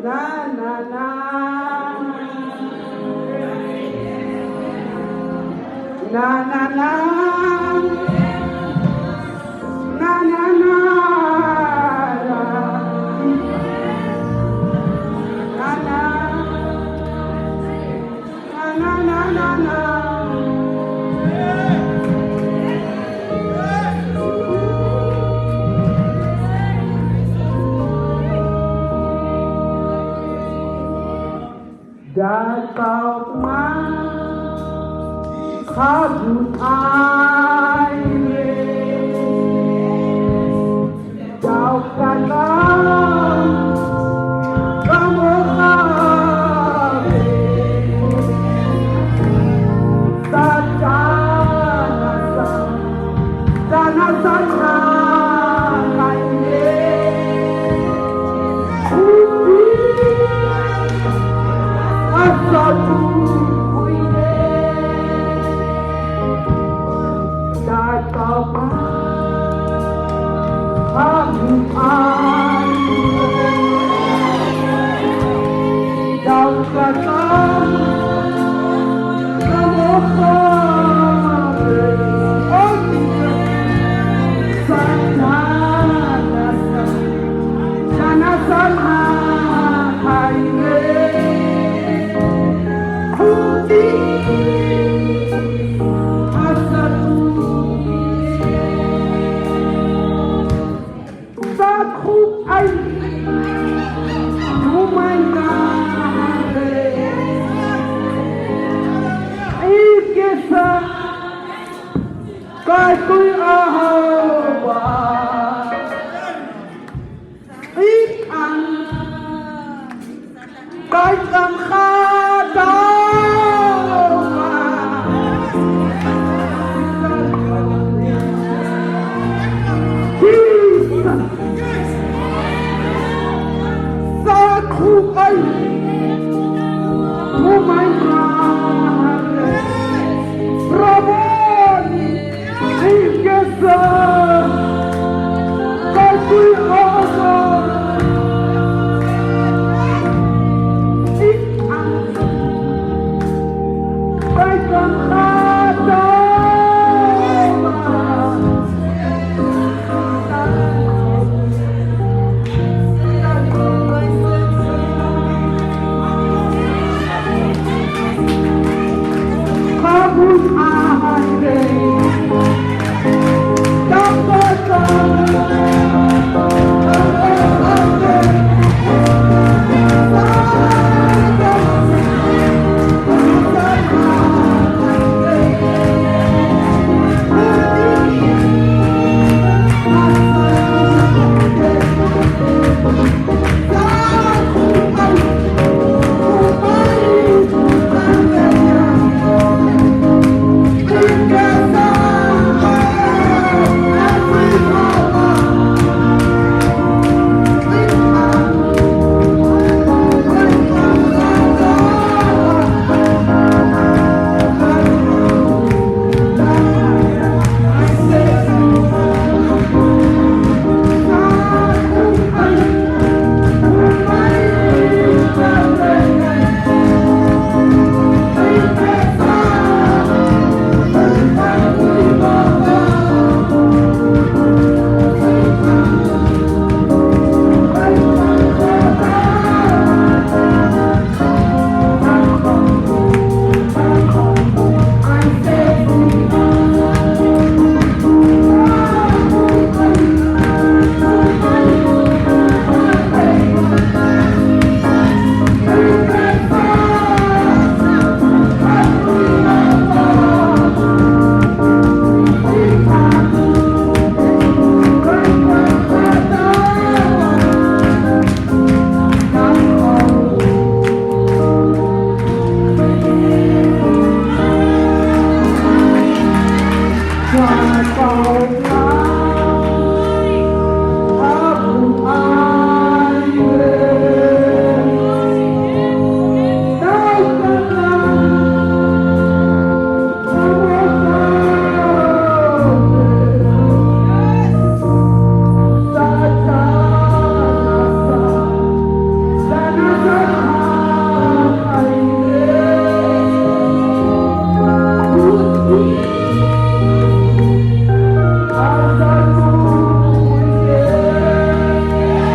Na na na. Na na na. Na na na. Na na. Na na na na. Đã tao mang khá dùn ai chào cả năm cảm ơn ta cha na san na kai Satu kuine datang kami ai dalam kata kamu sana sana sana kaine Cái tôi ít ăn cái tâm khá đó sa khu ấy oh my God Ramon cái tôi